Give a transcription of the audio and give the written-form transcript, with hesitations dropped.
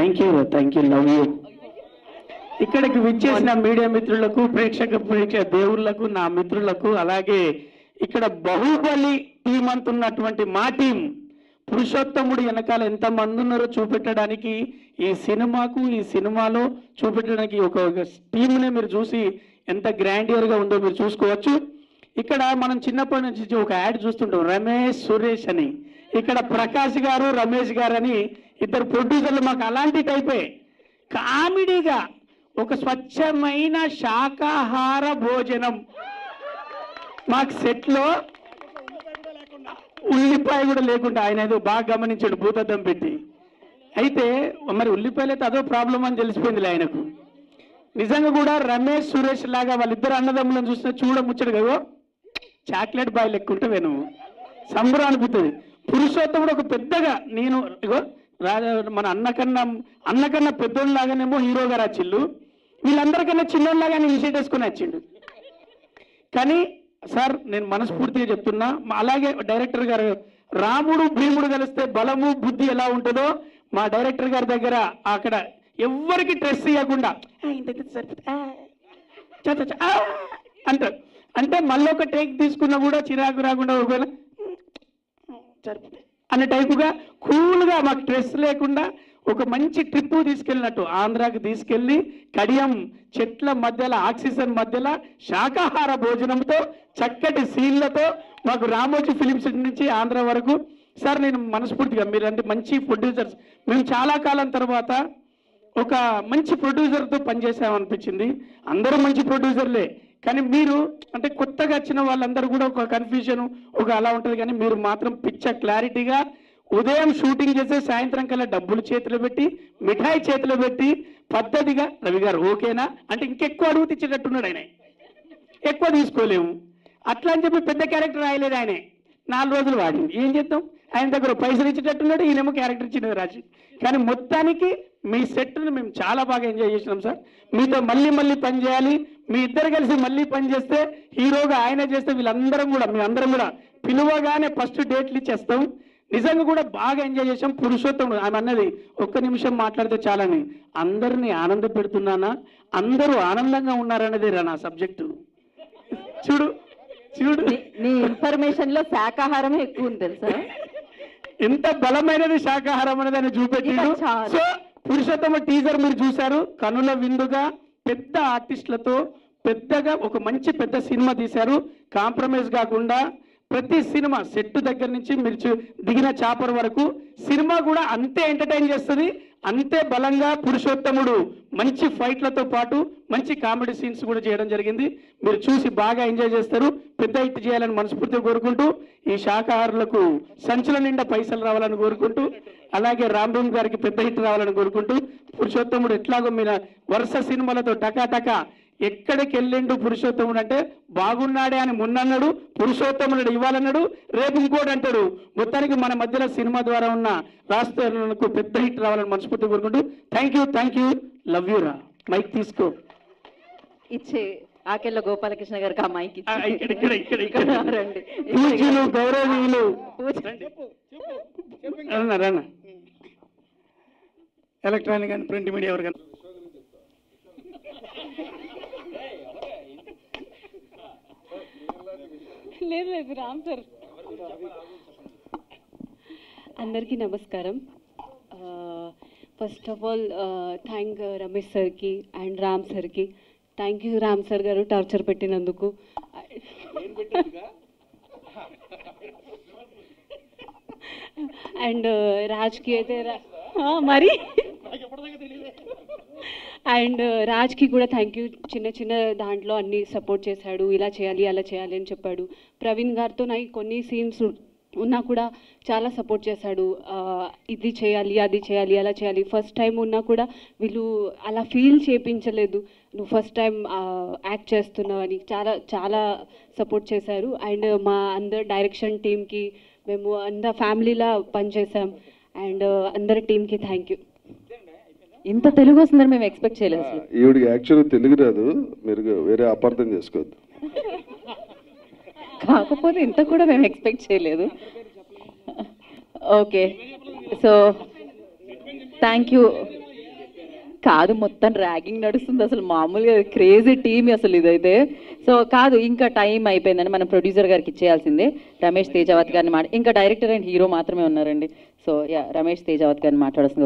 Thank you love you. ఇక్కడికి విచ్చేసిన media మిత్రులకు, ప్రేక్షక దేవుళ్లకు, నా మిత్రులకు, అలాగే ఇక్కడ బాహుబలి టీం అంటున్నటువంటి మా టీం, పురుషోత్తముడు వెనకాల ఎంతమంది ఉన్నారో చూపెట్టడానికి, ఈ సినిమాలో చూపెట్టడానికి ఒక టీంనే మీరు చూసి ఎంత గ్రాండియర్గా ఉందో మీరు చూసుకోవచ్చు. ఇక్కడ మనం చిన్నప్పటి నుంచి ఒక యాడ్ చూస్తుంటాం, రమేష్ సురేష్ అని. ఇక్కడ ప్రకాష్ గారు, రమేష్ గారు అని ఇద్దరు ప్రొడ్యూసర్లు. మాకు అలాంటి టైపే కామెడీగా ఒక స్వచ్ఛమైన శాకాహార భోజనం. మాకు సెట్లో ఉల్లిపాయ కూడా లేకుండా ఆయన ఏదో బాగా గమనించాడు భూతద్దం పెట్టి. అయితే మరి ఉల్లిపాయలు అయితే అదో ప్రాబ్లం అని తెలిసిపోయింది ఆయనకు. నిజంగా కూడా రమేష్ సురేష్ లాగా వాళ్ళిద్దరు అన్నదమ్ములను చూసినా చూడముచ్చడు కదా, చాక్లెట్ బాయ్ లెక్కుంటే వేను సంబరం అనిపిస్తుంది. పురుషోత్తముడు ఒక పెద్దగా నేను ఇగో మన అన్నకన్నా పెద్దోళ్ళలాగానేమో హీరోగా రాచిల్లు, వీళ్ళందరికన్నా చిన్నోళ్ళలాగా నేను విషయం వేసుకుని వచ్చిండు. కానీ సార్ నేను మనస్ఫూర్తిగా చెప్తున్నా, అలాగే డైరెక్టర్ గారు రాముడు భీముడు కలిస్తే బలము బుద్ధి ఎలా ఉంటుందో మా డైరెక్టర్ గారి దగ్గర అక్కడ ఎవ్వరికి స్ట్రెస్ ఇవ్వకుండా అంటారు. అంటే మళ్ళీ ఒక టేక్ తీసుకున్నా కూడా చిరాకు రాకుండా ఒకవేళ అనే టైపుగా కూల్గా మాకు స్ట్రెస్ లేకుండా ఒక మంచి ట్రిప్ తీసుకెళ్ళినట్టు ఆంధ్రాకి తీసుకెళ్ళి కడియం చెట్ల మధ్యలో ఆక్సిజన్ మధ్యలో శాకాహార భోజనంతో చక్కటి సీన్లతో మాకు రామోజీ ఫిలిం సిటీ నుంచి ఆంధ్ర వరకు. సార్ నేను మనస్ఫూర్తిగా మీరు అంటే మంచి ప్రొడ్యూసర్స్, మేము చాలా కాలం తర్వాత ఒక మంచి ప్రొడ్యూసర్తో పనిచేసామనిపించింది. అందరూ మంచి ప్రొడ్యూసర్లే, కానీ మీరు అంటే కొత్తగా వచ్చిన వాళ్ళందరూ కూడా ఒక కన్ఫ్యూజన్ ఒక అలా ఉంటుంది. కానీ మీరు మాత్రం పిచ్చ క్లారిటీగా ఉదయం షూటింగ్ చేసే సాయంత్రం కల్లా డబ్బులు చేతిలో పెట్టి మిఠాయి చేతిలో పెట్టి పద్ధతిగా రవి గారు ఓకేనా అంటే ఇంకెక్కువ అడుగు తెచ్చేటట్టున్నాడు. ఆయన ఎక్కువ తీసుకోలేము అట్లా అని చెప్పి పెద్ద క్యారెక్టర్ రాయలేదు. ఆయనే 4 రోజులు వాడింది. ఏం చేద్దాం, ఆయన దగ్గర పైసలు ఇచ్చేటట్టున్నాడు, ఈయనేమో క్యారెక్టర్ ఇచ్చినది రాసి. కానీ మొత్తానికి మీ సెట్ను మేము చాలా బాగా ఎంజాయ్ చేసినాం సార్. మీతో మళ్ళీ పని చేయాలి, మీ ఇద్దరు కలిసి మళ్ళీ పని చేస్తే హీరోగా ఆయన చేస్తే వీళ్ళందరం కూడా మీ అందరం కూడా పిలువగానే ఫస్ట్ డేట్లు ఇచ్చేస్తాం. నిజంగా కూడా బాగా ఎంజాయ్ చేసాం. పురుషోత్తముడు ఆమె అన్నది ఒక్క నిమిషం మాట్లాడితే చాలని, అందరినీ ఆనంద పెడుతున్నానా, అందరూ ఆనందంగా ఉన్నారనేది నా సబ్జెక్టు. చూడు నీ ఇన్ఫర్మేషన్ లో శాకాహారమే ఎక్కువ ఉంది తెలుసా, ఎంత బలమైనది శాకాహారం అనేది ఆయన చూపెట్టిండు. సో పురుషోత్తమ టీజర్ మీరు చూశారు, కనుల విందుగా పెద్ద ఆర్టిస్టులతో పెద్దగా ఒక మంచి పెద్ద సినిమా తీశారు. కాంప్రమైజ్ కాకుండా ప్రతి సినిమా సెట్ దగ్గర నుంచి మీరు దిగిన చాపర్ వరకు సినిమా కూడా అంతే ఎంటర్టైన్ చేస్తుంది, అంతే బలంగా పురుషోత్తముడు మంచి ఫైట్లతో పాటు మంచి కామెడీ సీన్స్ కూడా చేయడం జరిగింది. మీరు చూసి బాగా ఎంజాయ్ చేస్తారు. పెద్ద హిట్ చేయాలని మనస్ఫూర్తిగా కోరుకుంటూ, ఈ శాకాహారులకు సంచుల నిండా పైసలు రావాలని కోరుకుంటూ, అలాగే రామ్ గారికి పెద్ద హిట్ రావాలని కోరుకుంటూ, పురుషోత్తముడు ఎట్లాగో మీరు వరుస సినిమాలతో టకా ఎక్కడికి వెళ్ళిండు పురుషోత్తముడు అంటే బాగున్నాడే అని మొన్నన్నాడు, పురుషోత్తముడు ఇవ్వాలన్నాడు, రేపు ఇంకోటి అంటాడు. మొత్తానికి మన మధ్యలో సినిమా ద్వారా ఉన్న రాష్ట్రాలకు పెద్ద హిట్ రావాలని మనస్ఫూర్తి కోరుకుంటూ థ్యాంక్ యూ లవ్ యూ రా. మైక్ తీసుకో ఇచ్చే ఆకెళ్ళ గోపాలకృష్ణ గారికి ఆ మైక్ రండి. పూజలు గౌరవీయులు రన్న ఎలక్ట్రానిక్ అండ్ ప్రింట్ మీడియా ఎవరు లేదు రామ్ సార్. అందరికీ నమస్కారం. First of all thank Ramesh సార్కి అండ్ రామ్ సార్కి. థ్యాంక్ యూ రామ్ సార్ గారు టార్చర్ పెట్టినందుకు. అండ్ రాజ్కి అయితే మరి అండ్ రాజ్కి కూడా థ్యాంక్ యూ. చిన్న దాంట్లో అన్ని సపోర్ట్ చేశాడు, ఇలా చేయాలి అలా చేయాలి అని చెప్పాడు. ప్రవీణ్ గారితో నాకు కొన్ని సీన్స్ ఉన్నా కూడా చాలా సపోర్ట్ చేశాడు. ఇది చేయాలి అది చేయాలి అలా చేయాలి. ఫస్ట్ టైం ఉన్నా కూడా వీళ్ళు అలా ఫీల్ చేయించలేదు, నువ్వు ఫస్ట్ టైం యాక్ట్ చేస్తున్నావు అని చాలా చాలా సపోర్ట్ చేశారు. అండ్ మా అందరు డైరెక్షన్ టీమ్కి మేము అందరు ఫ్యామిలీలా పనిచేసాం. అండ్ అందరి టీమ్కి థ్యాంక్ యూ. ఇంత తెలుగు వస్తుందని మేము ఎక్స్పెక్ట్ చేయలేదు అసలు. ఈవిడికి యాక్చువల్గా తెలుగు రాదు, మీరు వేరే అపార్థం చేసుకోవద్దు. కాకపోతే ఇంత కూడా మేము ఎక్స్పెక్ట్ చేయలేదు. ఓకే, సో థ్యాంక్ యూ కాదు, మొత్తం ర్యాగింగ్ నడుస్తుంది అసలు, మామూలుగా క్రేజీ టీమ్ అసలు ఇదైతే. సో కాదు, ఇంకా టైం అయిపోయిందని మనం ప్రొడ్యూసర్ గారికి ఇచ్చేయాల్సిందే. రమేష్ తేజావత్ గారిని ఇంకా డైరెక్టర్ అండ్ హీరో మాత్రమే ఉన్నారండి. సో యా, రమేష్ తేజావత్ గారిని మాట్లాడాల్సింది.